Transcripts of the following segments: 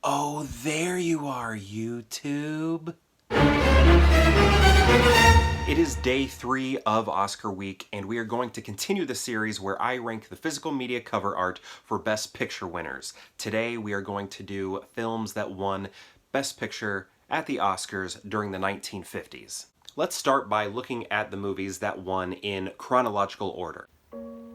Oh, there you are, YouTube. It is day 3 of Oscar week, and we are going to continue the series where I rank the physical media cover art for Best Picture winners. Today we are going to do films that won Best Picture at the Oscars during the 1950s. Let's start by looking at the movies that won in chronological order.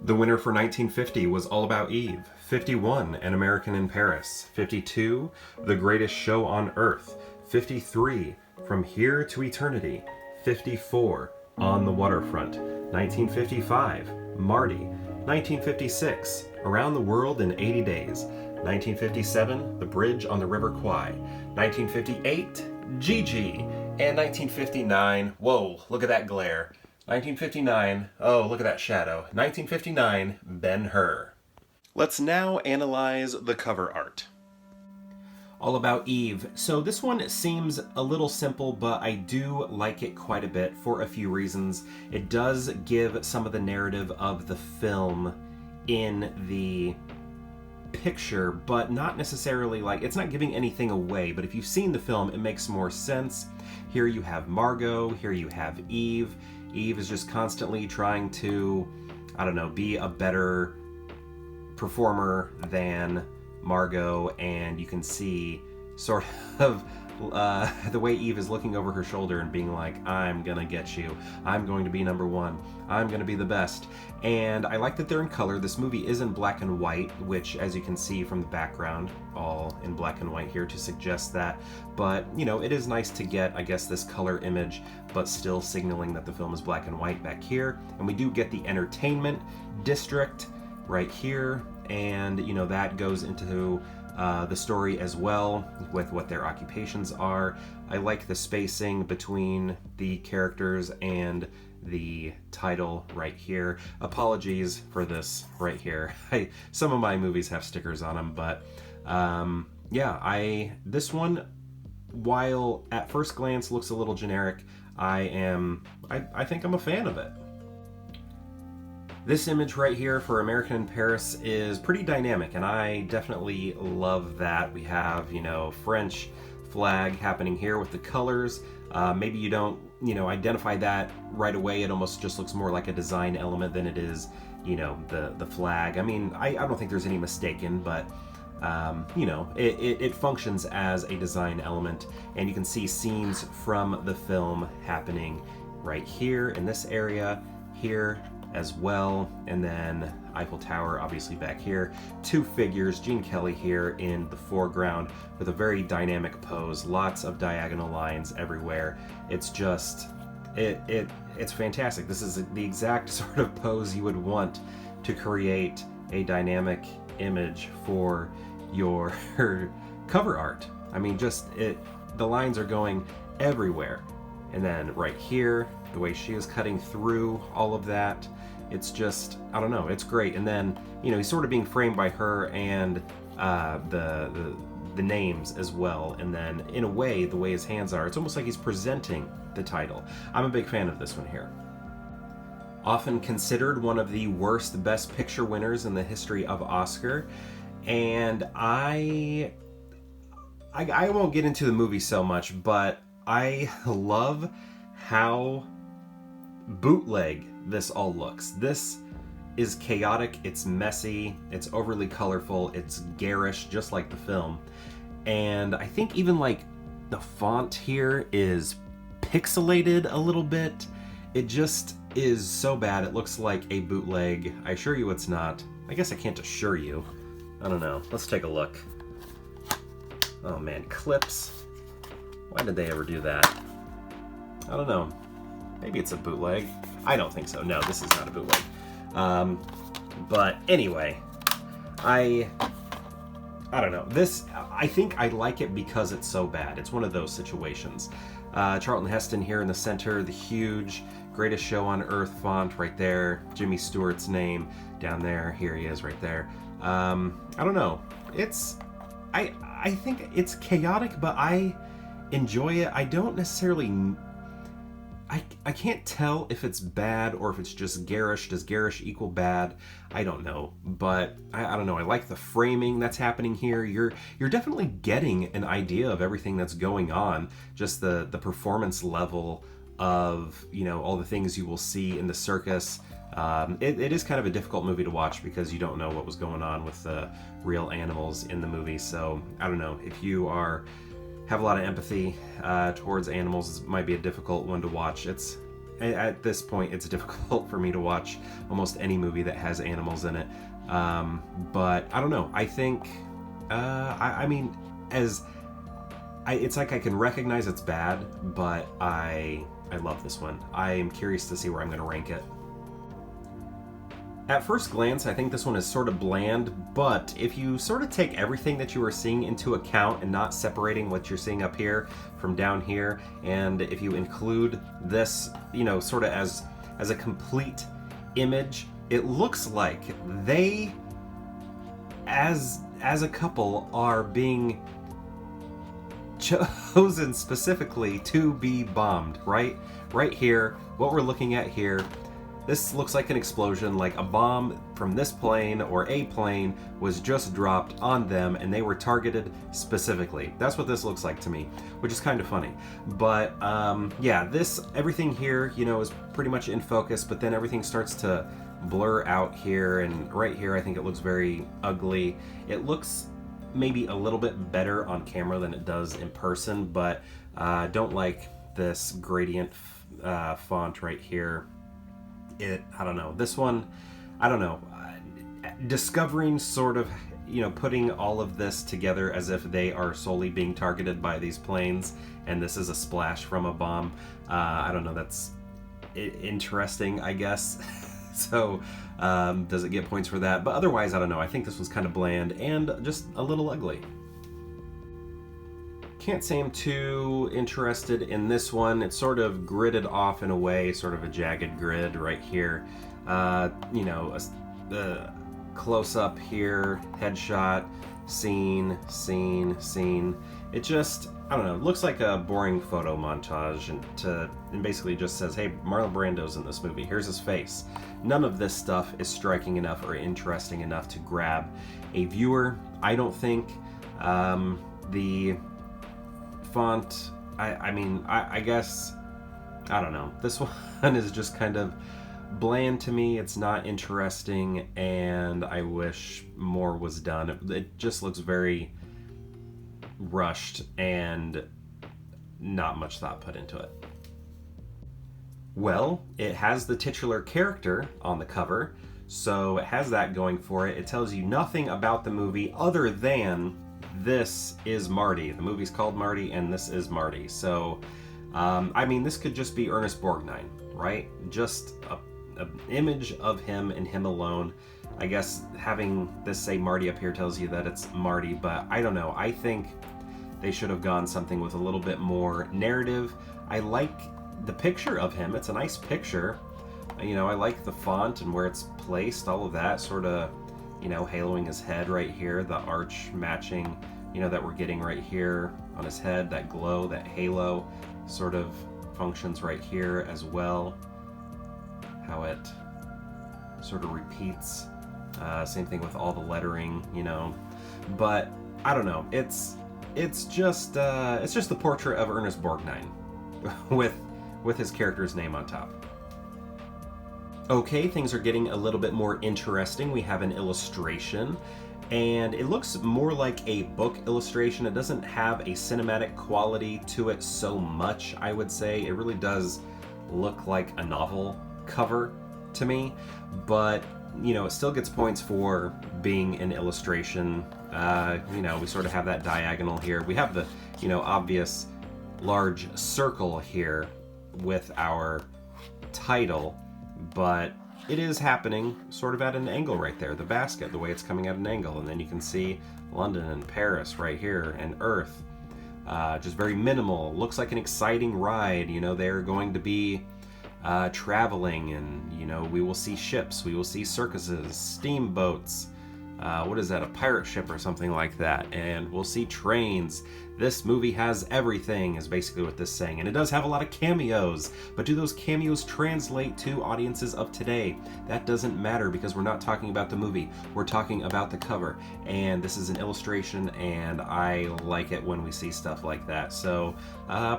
The winner for 1950 was All About Eve. 51, An American in Paris. 52, The Greatest Show on Earth. 53, From Here to Eternity. 54, On the Waterfront. 1955, Marty. 1956, Around the World in 80 Days. 1957, The Bridge on the River Kwai. 1958, Gigi. And 1959, whoa, look at that glare. 1959, oh, look at that shadow. 1959, Ben-Hur. Let's now analyze the cover art. All About Eve. So this one seems a little simple, but I do like it quite a bit for a few reasons. It does give some of the narrative of the film in the picture, but not necessarily like, it's not giving anything away, but if you've seen the film, it makes more sense. Here you have Margot, here you have Eve. Eve is just constantly trying to, I don't know, be a better performer than Margot, and you can see sort of the way Eve is looking over her shoulder and being like, I'm gonna get you. I'm going to be number one. I'm gonna be the best. And I like that they're in color. This movie is in black and white, which, as you can see from the background, all in black and white here to suggest that. But, you know, it is nice to get, I guess, this color image, but still signaling that the film is black and white back here. And we do get the entertainment district right here. And, you know, that goes into the story as well with what their occupations are. I like the spacing between the characters and the title right here. Apologies for this right here. Some of my movies have stickers on them, but yeah, this one, while at first glance looks a little generic, I think I'm a fan of it. This image right here for American in Paris is pretty dynamic, and I definitely love that. We have, you know, French flag happening here with the colors. Maybe you don't, you know, identify that right away. It almost just looks more like a design element than it is, you know, the flag. I mean, I don't think there's any mistaken, but you know, it functions as a design element, and you can see scenes from the film happening right here in this area, here as well, and then Eiffel Tower obviously back here. Two figures, Gene Kelly here in the foreground with a very dynamic pose, lots of diagonal lines everywhere. It's just, it's fantastic. This is the exact sort of pose you would want to create a dynamic image for your cover art. I mean, just the lines are going everywhere. And then right here, the way she is cutting through all of that, it's just, I don't know, it's great. And then, you know, he's sort of being framed by her and the names as well. And then, in a way, the way his hands are, it's almost like he's presenting the title. I'm a big fan of this one here. Often considered one of the worst Best Picture winners in the history of Oscar. And I won't get into the movie so much, but I love how bootleg this all looks. This is chaotic, it's messy, it's overly colorful, it's garish, just like the film. And I think even like the font here is pixelated a little bit. It just is so bad. It looks like a bootleg. I assure you it's not. I guess I can't assure you. I don't know. Let's take a look. Oh man, clips. Why did they ever do that? I don't know. Maybe it's a bootleg. I don't think so. No, this is not a bootleg. But anyway, I don't know. This, I think I like it because it's so bad. It's one of those situations. Charlton Heston here in the center, the huge Greatest Show on Earth font right there. Jimmy Stewart's name down there. Here he is right there. I don't know. I think it's chaotic, but I enjoy it. I don't necessarily, I can't tell if it's bad or if it's just garish. Does garish equal bad? I don't know, but I don't know. I like the framing that's happening here. You're definitely getting an idea of everything that's going on. Just the performance level of, you know, all the things you will see in the circus. It is kind of a difficult movie to watch because you don't know what was going on with the real animals in the movie. So I don't know if you have a lot of empathy towards animals. It might be a difficult one to watch. At this point, it's difficult for me to watch almost any movie that has animals in it. But I don't know. I think I mean, it's like I can recognize it's bad, but I love this one. I am curious to see where I'm going to rank it. At first glance, I think this one is sort of bland, but if you sort of take everything that you are seeing into account and not separating what you're seeing up here from down here, and if you include this, you know, sort of as a complete image, it looks like they, as a couple, are being chosen specifically to be bombed, right? Right here, what we're looking at here, this looks like an explosion, like a bomb from this plane or a plane was just dropped on them and they were targeted specifically. That's what this looks like to me, which is kind of funny. But yeah, everything here, you know, is pretty much in focus, but then everything starts to blur out here, and right here I think it looks very ugly. It looks maybe a little bit better on camera than it does in person, but don't like this gradient font right here. I don't know. This one, I don't know. Discovering sort of, you know, putting all of this together as if they are solely being targeted by these planes and this is a splash from a bomb. I don't know. That's interesting, I guess. So does it get points for that? But otherwise, I don't know. I think this was kind of bland and just a little ugly. Can't say I'm too interested in this one. It's sort of gridded off in a way, sort of a jagged grid right here. You know, the close-up here, headshot, scene. It just, I don't know, it looks like a boring photo montage and basically just says, hey, Marlon Brando's in this movie, here's his face. None of this stuff is striking enough or interesting enough to grab a viewer, I don't think. The font, I guess, I don't know. This one is just kind of bland to me. It's not interesting, and I wish more was done. It just looks very rushed and not much thought put into it. Well, it has the titular character on the cover, so it has that going for it. It tells you nothing about the movie other than this is Marty. The movie's called Marty, and this is Marty. So, I mean, this could just be Ernest Borgnine, right? Just an image of him and him alone. I guess having this say Marty up here tells you that it's Marty, but I don't know. I think they should have gone something with a little bit more narrative. I like the picture of him. It's a nice picture. You know, I like the font and where it's placed, all of that sort of, you know, haloing his head right here, the arch matching, you know, that we're getting right here on his head, that glow, that halo sort of functions right here as well. How it sort of repeats. Same thing with all the lettering, you know. But I don't know. It's just the portrait of Ernest Borgnine with his character's name on top. Okay, things are getting a little bit more interesting. We have an illustration, and it looks more like a book illustration. It doesn't have a cinematic quality to it so much, I would say. It really does look like a novel cover to me, but, you know, it still gets points for being an illustration. You know, we sort of have that diagonal here. We have the, you know, obvious large circle here with our title, but it is happening sort of at an angle right there. The basket, the way it's coming at an angle, and then you can see London and Paris right here, and Earth. Just very minimal. Looks like an exciting ride. You know, they're going to be traveling, and, you know, we will see ships, we will see circuses, steamboats, what is that, a pirate ship or something like that, and we'll see trains. This movie has everything, is basically what this is saying. And it does have a lot of cameos, but do those cameos translate to audiences of today? That doesn't matter, because we're not talking about the movie, we're talking about the cover. And this is an illustration, and I like it when we see stuff like that. So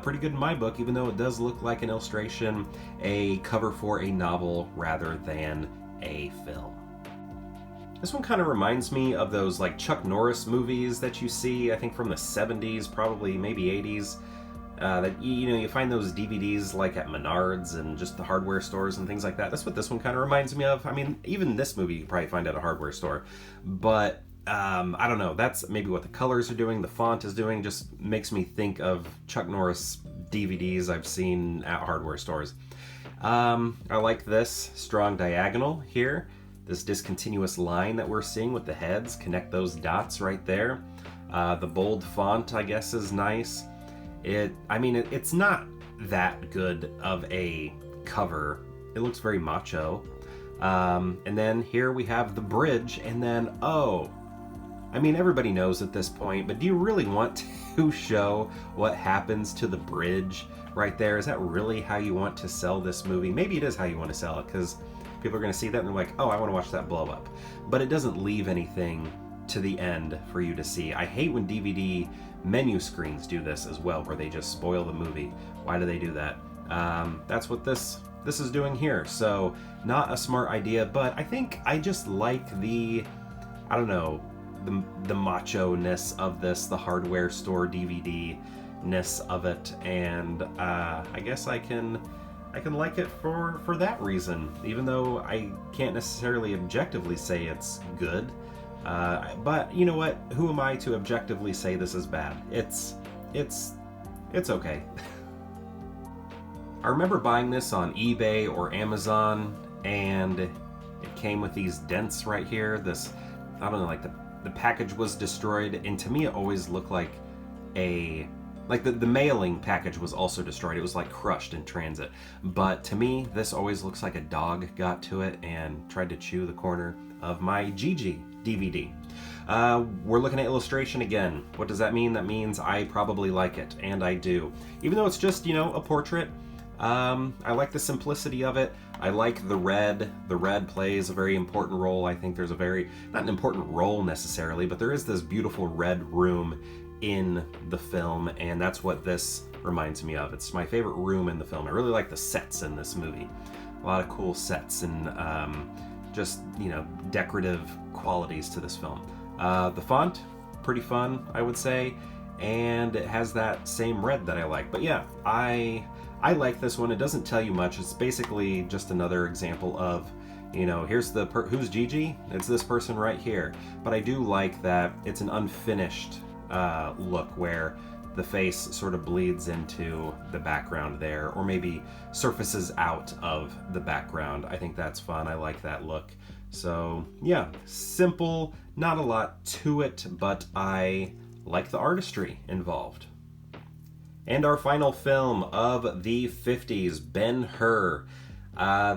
pretty good in my book, even though it does look like an illustration, a cover for a novel rather than a film. This one kind of reminds me of those like Chuck Norris movies that you see, I think from the 70s, probably maybe 80s. That you find those DVDs like at Menards and just the hardware stores and things like that. That's what this one kind of reminds me of. I mean, even this movie you can probably find at a hardware store. But I don't know, that's maybe what the colors are doing, the font is doing, just makes me think of Chuck Norris DVDs I've seen at hardware stores. I like this strong diagonal here. This discontinuous line that we're seeing with the heads, connect those dots right there. The bold font, I guess, is nice. It's not that good of a cover. It looks very macho. And then here we have the bridge, and then, everybody knows at this point, but do you really want to show what happens to the bridge right there? Is that really how you want to sell this movie? Maybe it is how you want to sell it, because people are going to see that and they're like, oh, I want to watch that blow up. But it doesn't leave anything to the end for you to see. I hate when DVD menu screens do this as well, where they just spoil the movie. Why do they do that? That's what this is doing here. So not a smart idea, but I think I just like the macho-ness of this, the hardware store DVD-ness of it, and I guess I can like it for that reason, even though I can't necessarily objectively say it's good. But you know what? Who am I to objectively say this is bad? It's okay. I remember buying this on eBay or Amazon, and it came with these dents right here. The package was destroyed, and to me it always looked like the mailing package was also destroyed. It was like crushed in transit. But to me, this always looks like a dog got to it and tried to chew the corner of my Gigi DVD. We're looking at illustration again. What does that mean? That means I probably like it, and I do. Even though it's just, a portrait, I like the simplicity of it. I like the red. The red plays a very important role. I think there's not an important role necessarily, but there is this beautiful red room in the film, and that's what this reminds me of. It's my favorite room in the film. I really like the sets in this movie. A lot of cool sets and decorative qualities to this film. The font, pretty fun, I would say, and it has that same red that I like. But yeah, I like this one. It doesn't tell you much. It's basically just another example of, here's who's Gigi? It's this person right here. But I do like that it's an unfinished look where the face sort of bleeds into the background there, or maybe surfaces out of the background. I think that's fun. I like that look. So yeah, simple, not a lot to it, but I like the artistry involved. And our final film of the 50s, Ben-Hur.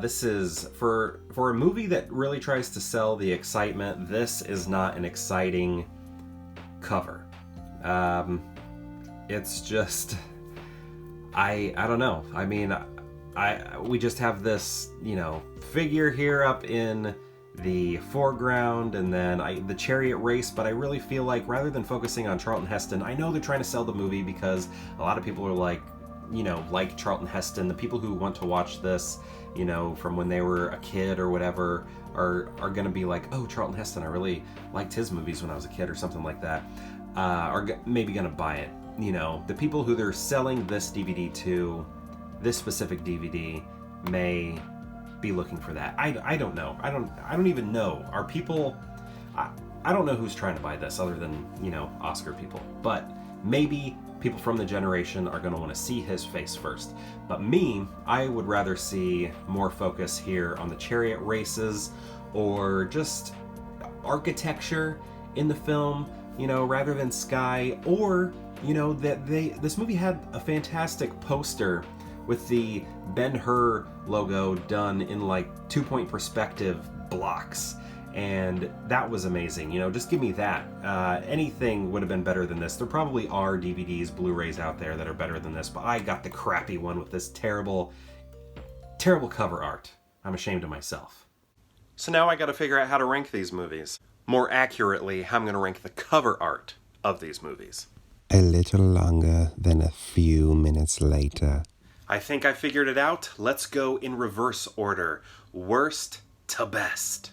This is, for a movie that really tries to sell the excitement, this is not an exciting cover. It's just, I don't know. We just have this, figure here up in the foreground, and then the chariot race, but I really feel like rather than focusing on Charlton Heston, I know they're trying to sell the movie because a lot of people are like Charlton Heston. The people who want to watch this, from when they were a kid or whatever, are gonna be like, oh, Charlton Heston, I really liked his movies when I was a kid, or something like that. Are maybe gonna buy it. The people who they're selling this DVD to, this specific DVD, may be looking for that. I don't know. I don't even know. Are people? I don't know who's trying to buy this other than Oscar people. But maybe people from the generation are going to want to see his face first. But me, I would rather see more focus here on the chariot races, or just architecture in the film, rather than sky, or that this movie had a fantastic poster with the Ben-Hur logo done in like 2-point perspective blocks, and that was amazing. You know, just give me that. Anything would have been better than this. There probably are DVDs, Blu-rays out there that are better than this, but I got the crappy one with this terrible cover art. I'm ashamed of myself. So now I gotta figure out how to rank these movies. More accurately, how I'm gonna rank the cover art of these movies. A little longer than a few minutes later. I think I figured it out. Let's go in reverse order. Worst to best.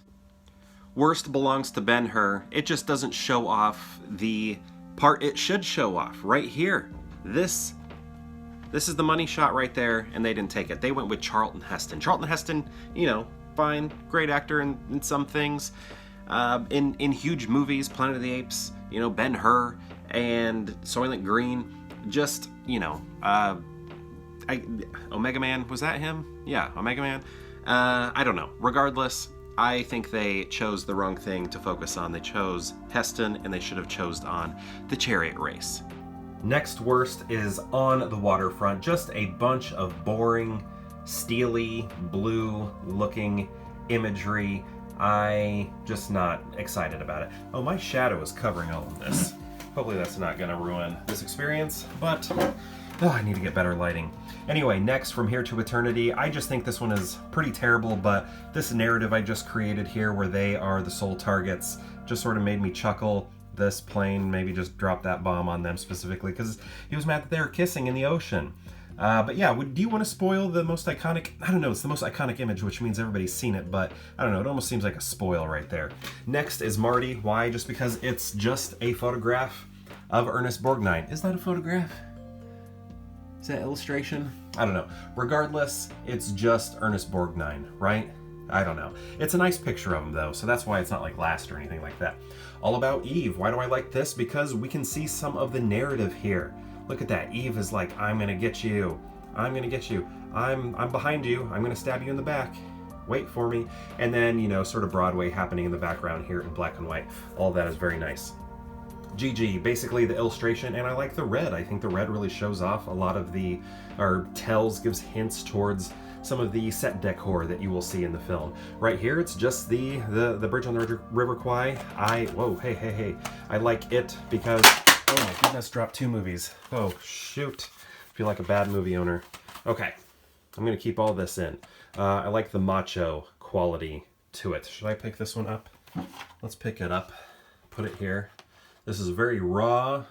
Worst belongs to Ben-Hur. It just doesn't show off the part it should show off. Right here. This is the money shot right there, and they didn't take it. They went with Charlton Heston. Charlton Heston, you know, fine, great actor in some things. In huge movies, Planet of the Apes, you know, Ben-Hur and Soylent Green, just, you know, Omega Man, was that him? Yeah, Omega Man. I don't know. Regardless, I think they chose the wrong thing to focus on. They chose Heston, and they should have chosen on the chariot race. Next worst is On the Waterfront. Just a bunch of boring, steely, blue-looking imagery. I just not excited about it. Oh, my shadow is covering all of this. Hopefully that's not gonna ruin this experience, but I need to get better lighting. Anyway, next, From Here to Eternity. I just think this one is pretty terrible, but this narrative I just created here where they are the sole targets just sort of made me chuckle. This plane maybe just dropped that bomb on them specifically because he was mad that they were kissing in the ocean. But yeah, do you want to spoil the most iconic? I don't know, it's the most iconic image, which means everybody's seen it, but I don't know, it almost seems like a spoil right there. Next is Marty. Why? Just because it's just a photograph of Ernest Borgnine. Is that a photograph? Is that illustration? I don't know. Regardless, it's just Ernest Borgnine, right? I don't know. It's a nice picture of him though, so that's why it's not like last or anything like that. All About Eve. Why do I like this? Because we can see some of the narrative here. Look at that. Eve is like, I'm gonna get you. I'm gonna get you. I'm behind you. I'm gonna stab you in the back. Wait for me. And then, you know, sort of Broadway happening in the background here in black and white. All that is very nice. Gigi, basically the illustration, and I like the red. I think the red really shows off a lot of the, or gives hints towards some of the set decor that you will see in the film. Right here, it's just the bridge on the River Kwai. Whoa, hey. I like it because, oh my goodness, dropped 2 movies. Oh, shoot. Feel like a bad movie owner. Okay, I'm gonna keep all this in. I like the macho quality to it. Should I pick this one up? Let's pick it up, put it here. This is a very raw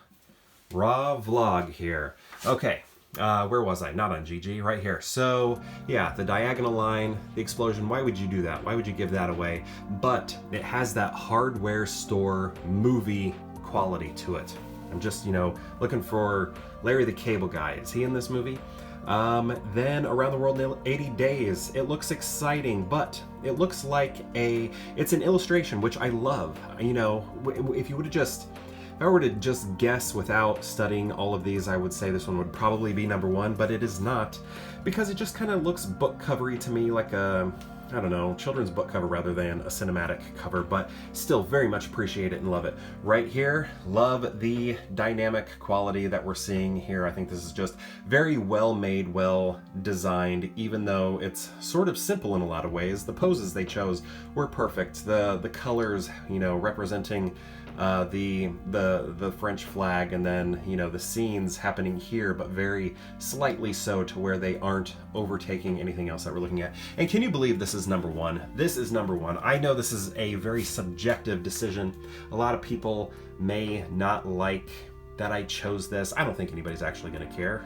vlog here. Okay, where was I? Not on Gigi, right here. So, yeah, the diagonal line, the explosion, why would you do that? Why would you give that away? But it has that hardware store movie quality to it. I'm just, you know, looking for Larry the Cable Guy. Is he in this movie? Then Around the World in 80 Days. It looks exciting, but it looks like it's an illustration, which I love. You know, if I were to just guess without studying all of these, I would say this one would probably be number 1, but it is not, because it just kind of looks book covery to me, like a, I don't know, children's book cover rather than a cinematic cover, but still very much appreciate it and love it. Right here, love the dynamic quality that we're seeing here. I think this is just very well made, well designed, even though it's sort of simple in a lot of ways. The poses they chose were perfect. The colors, you know, representing the French flag, and then, you know, the scenes happening here, but very slightly so to where they aren't overtaking anything else that we're looking at. And can you believe this is number 1? This is number 1. I know this is a very subjective decision. A lot of people may not like that I chose this. I don't think anybody's actually going to care,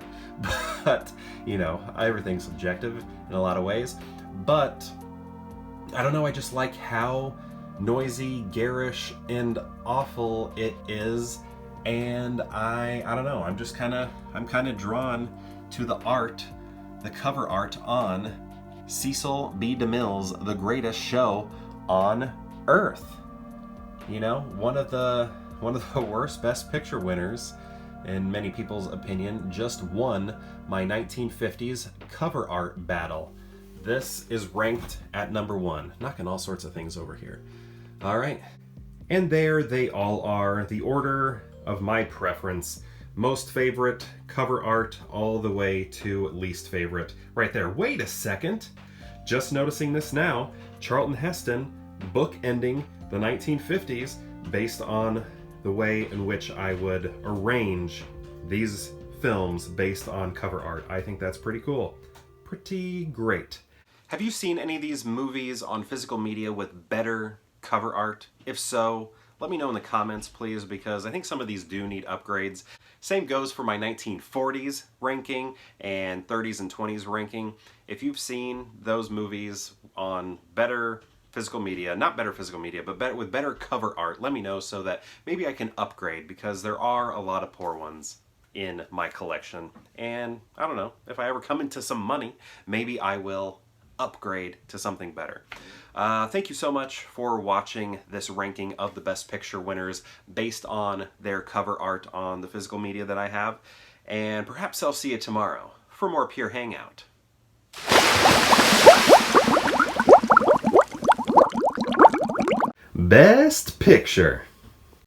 but, you know, everything's subjective in a lot of ways. But I don't know, I just like how noisy, garish, and awful it is, and I don't know, I'm kind of drawn to the art, the cover art on Cecil B. DeMille's The Greatest Show on Earth. You know, one of the worst Best Picture winners, in many people's opinion, just won my 1950s cover art battle. This is ranked at number 1. Knocking all sorts of things over here. All right, and there they all are, the order of my preference. Most favorite, cover art, all the way to least favorite. Right there. Wait a second. Just noticing this now. Charlton Heston bookending the 1950s based on the way in which I would arrange these films based on cover art. I think that's pretty cool. Pretty great. Have you seen any of these movies on physical media with better cover art? If so, let me know in the comments, please, because I think some of these do need upgrades. Same goes for my 1940s ranking and 30s and 20s ranking. If you've seen those movies on better physical media, not better physical media, but with better cover art, let me know so that maybe I can upgrade, because there are a lot of poor ones in my collection. And I don't know, if I ever come into some money, maybe I will upgrade to something better. Thank you so much for watching this ranking of the Best Picture winners based on their cover art on the physical media that I have. And perhaps I'll see you tomorrow for more Pure Hangout. Best Picture.